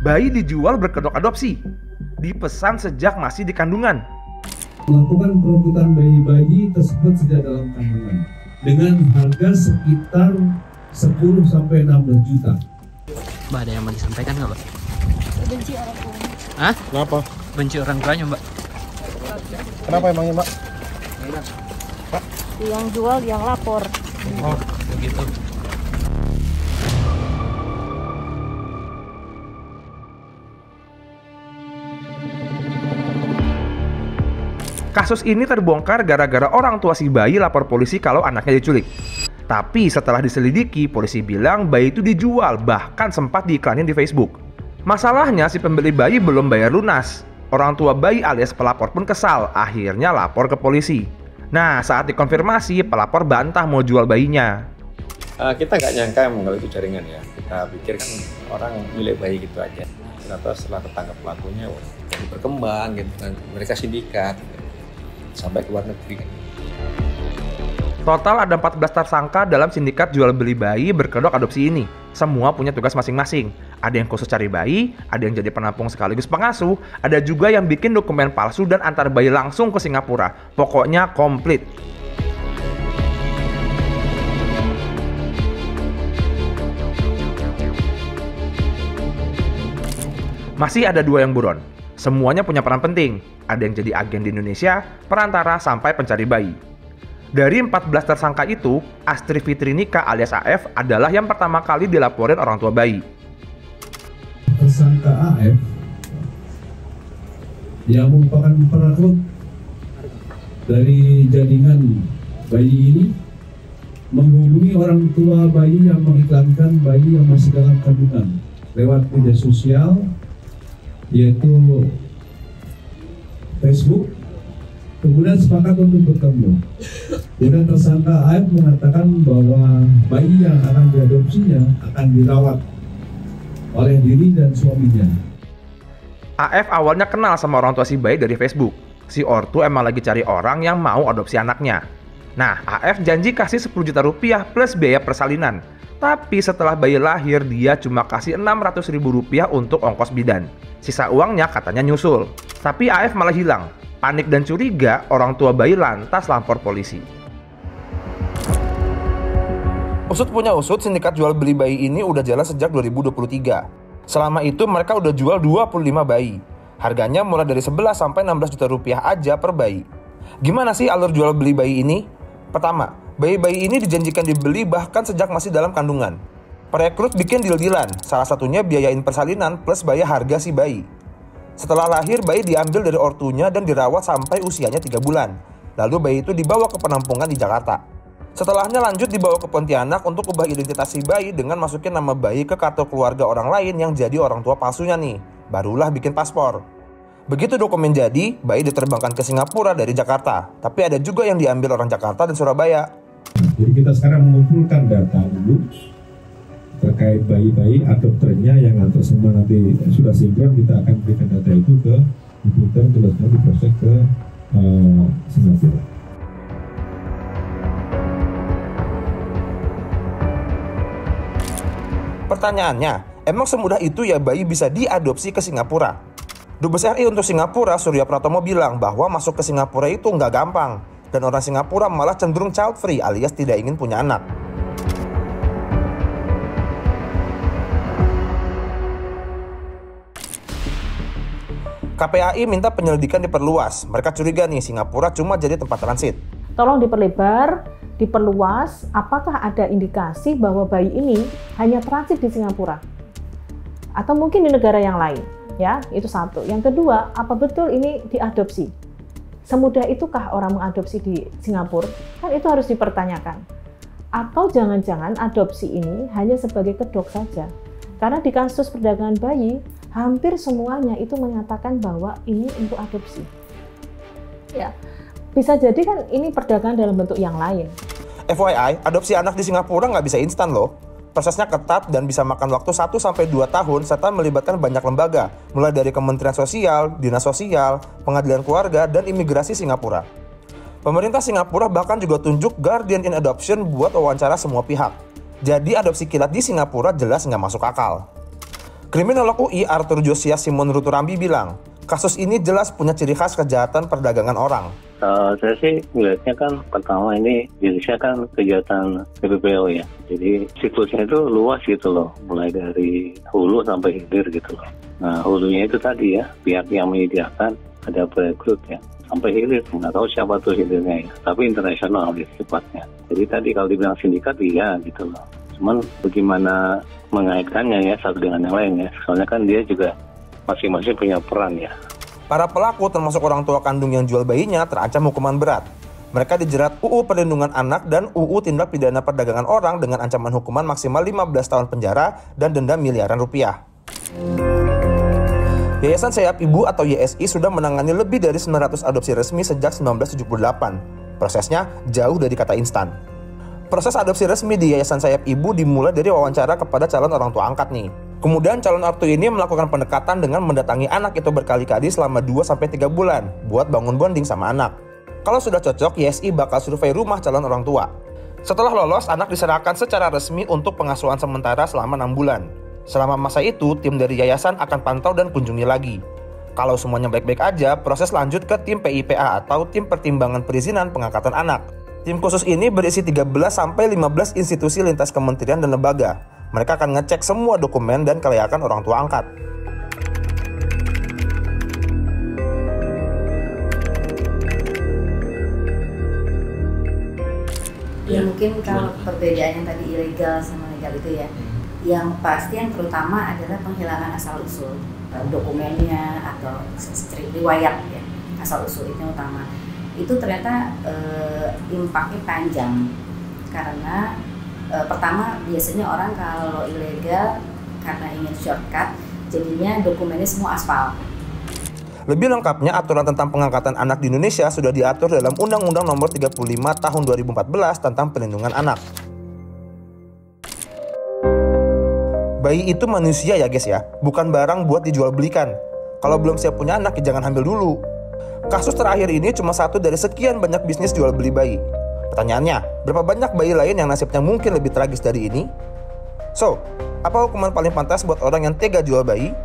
bayi dijual berkedok adopsi. Dipesan sejak masih di kandungan. Melakukan perebutan bayi-bayi tersebut sejak dalam kandungan dengan harga sekitar 10-16 juta. Mbak, ada yang mau disampaikan nggak, Mbak? Benci orang tuanya. Hah? Kenapa? Benci orang tuanya, Mbak? Kenapa emangnya, Mbak? Yang jual, yang lapor. Oh, begitu. Kasus ini terbongkar gara-gara orang tua si bayi lapor polisi kalau anaknya diculik. Tapi setelah diselidiki, polisi bilang bayi itu dijual, bahkan sempat diiklanin di Facebook. Masalahnya si pembeli bayi belum bayar lunas. Orang tua bayi alias pelapor pun kesal, akhirnya lapor ke polisi. Nah, saat dikonfirmasi, pelapor bantah mau jual bayinya. Kita nggak nyangka emang kalau itu jaringan ya. Kita pikir kan orang milik bayi gitu aja. Ternyata setelah ketangkap pelakunya, jadi berkembang gitu kan. Mereka sindikat sampai ke luar negeri kan. Total ada 14 tersangka dalam sindikat jual beli bayi berkedok adopsi ini. Semua punya tugas masing-masing. Ada yang khusus cari bayi, ada yang jadi penampung sekaligus pengasuh, ada juga yang bikin dokumen palsu dan antar bayi langsung ke Singapura. Pokoknya komplit. Masih ada 2 yang buron. Semuanya punya peran penting. Ada yang jadi agen di Indonesia, perantara sampai pencari bayi. Dari 14 tersangka itu, Astri Fitrinika alias AF adalah yang pertama kali dilaporin orang tua bayi. Tersangka AF yang merupakan perekrut dari jaringan bayi ini menghubungi orang tua bayi yang mengiklankan bayi yang masih dalam kandungan lewat media sosial, yaitu Facebook. Kemudian sepakat untuk bertemu. Kemudian tersangka AF mengatakan bahwa bayi yang akan diadopsinya akan dirawat oleh diri dan suaminya. AF awalnya kenal sama orang tua si bayi dari Facebook. Si ortu emang lagi cari orang yang mau adopsi anaknya. Nah, AF janji kasih 10 juta rupiah plus biaya persalinan. Tapi setelah bayi lahir, dia cuma kasih 600 ribu rupiah untuk ongkos bidan. Sisa uangnya katanya nyusul. Tapi AF malah hilang. Panik dan curiga, orang tua bayi lantas lapor polisi. Usut punya usut, sindikat jual beli bayi ini udah jalan sejak 2023. Selama itu mereka udah jual 25 bayi. Harganya mulai dari 11 sampai 16 juta rupiah aja per bayi. Gimana sih alur jual beli bayi ini? Pertama, bayi-bayi ini dijanjikan dibeli bahkan sejak masih dalam kandungan. Perekrut bikin deal-dealan, salah satunya biayain persalinan plus bayar harga si bayi. Setelah lahir, bayi diambil dari ortunya dan dirawat sampai usianya 3 bulan. Lalu bayi itu dibawa ke penampungan di Jakarta. Setelahnya lanjut dibawa ke Pontianak untuk ubah identitas si bayi dengan masukin nama bayi ke kartu keluarga orang lain yang jadi orang tua palsunya nih. Barulah bikin paspor. Begitu dokumen jadi, bayi diterbangkan ke Singapura dari Jakarta. Tapi ada juga yang diambil orang Jakarta dan Surabaya. Jadi kita sekarang mengumpulkan data dulu terkait bayi-bayi adopternya yang nanti semua nanti sudah sinkron, kita akan berikan data itu ke komputer terus diproses ke Singapura. Pertanyaannya, emang semudah itu ya bayi bisa diadopsi ke Singapura? Dubes RI untuk Singapura, Surya Pratomo bilang bahwa masuk ke Singapura itu nggak gampang. Dan orang Singapura malah cenderung child free alias tidak ingin punya anak. KPAI minta penyelidikan diperluas. Mereka curiga nih Singapura cuma jadi tempat transit. Tolong diperlebar, diperluas, apakah ada indikasi bahwa bayi ini hanya transit di Singapura? Atau mungkin di negara yang lain, ya, itu satu. Yang kedua, apa betul ini diadopsi? Semudah itukah orang mengadopsi di Singapura? Kan itu harus dipertanyakan. Atau jangan-jangan adopsi ini hanya sebagai kedok saja? Karena di kasus perdagangan bayi, hampir semuanya itu menyatakan bahwa ini untuk adopsi. Ya, bisa jadi kan ini perdagangan dalam bentuk yang lain. FYI, adopsi anak di Singapura nggak bisa instan loh. Prosesnya ketat dan bisa makan waktu 1-2 tahun serta melibatkan banyak lembaga, mulai dari Kementerian Sosial, Dinas Sosial, Pengadilan Keluarga, dan Imigrasi Singapura. Pemerintah Singapura bahkan juga tunjuk Guardian in Adoption buat wawancara semua pihak. Jadi adopsi kilat di Singapura jelas nggak masuk akal. Kriminolog UI Arthur Josias Simon Ruturambi bilang, kasus ini jelas punya ciri khas kejahatan perdagangan orang. Saya sih melihatnya kan pertama ini jenisnya kan kejahatan TPPO ya. Jadi siklusnya itu luas gitu loh, mulai dari hulu sampai hilir gitu loh. Nah hulunya itu tadi ya, pihak yang menyediakan ada perekrut ya, sampai hilir, nggak tahu siapa tuh hilirnya ya, tapi internasional gitu sifatnya. Jadi tadi kalau dibilang sindikat iya gitu loh. Cuman bagaimana mengaitkannya ya satu dengan yang lain ya, soalnya kan dia juga masing-masing punya peran ya. Para pelaku termasuk orang tua kandung yang jual bayinya terancam hukuman berat. Mereka dijerat UU Perlindungan Anak dan UU Tindak Pidana Perdagangan Orang dengan ancaman hukuman maksimal 15 tahun penjara dan denda miliaran rupiah. Yayasan Sayap Ibu atau YSI sudah menangani lebih dari 900 adopsi resmi sejak 1978. Prosesnya jauh dari kata instan. Proses adopsi resmi di Yayasan Sayap Ibu dimulai dari wawancara kepada calon orang tua angkat nih. Kemudian calon ortu ini melakukan pendekatan dengan mendatangi anak itu berkali-kali selama 2-3 bulan buat bangun bonding sama anak. Kalau sudah cocok, YSI bakal survei rumah calon orang tua. Setelah lolos, anak diserahkan secara resmi untuk pengasuhan sementara selama 6 bulan. Selama masa itu, tim dari yayasan akan pantau dan kunjungi lagi. Kalau semuanya baik-baik aja, proses lanjut ke tim PIPA atau tim pertimbangan perizinan pengangkatan anak. Tim khusus ini berisi 13-15 institusi lintas kementerian dan lembaga. Mereka akan ngecek semua dokumen dan kelayakan orang tua angkat. Ya mungkin kalau perbedaan yang tadi ilegal sama legal itu ya, yang pasti yang terutama adalah penghilangan asal-usul dokumennya atau riwayat ya, asal-usul itu yang utama. Itu ternyata impactnya panjang karena pertama biasanya orang kalau ilegal karena ingin shortcut jadinya dokumennya semua aspal. Lebih lengkapnya aturan tentang pengangkatan anak di Indonesia sudah diatur dalam Undang-Undang Nomor 35 Tahun 2014 tentang Perlindungan Anak. Bayi itu manusia ya guys ya, bukan barang buat dijual belikan. Kalau belum siap punya anak ya jangan hamil dulu. Kasus terakhir ini cuma satu dari sekian banyak bisnis jual beli bayi. Pertanyaannya, berapa banyak bayi lain yang nasibnya mungkin lebih tragis dari ini? So, apa hukuman paling pantas buat orang yang tega jual bayi?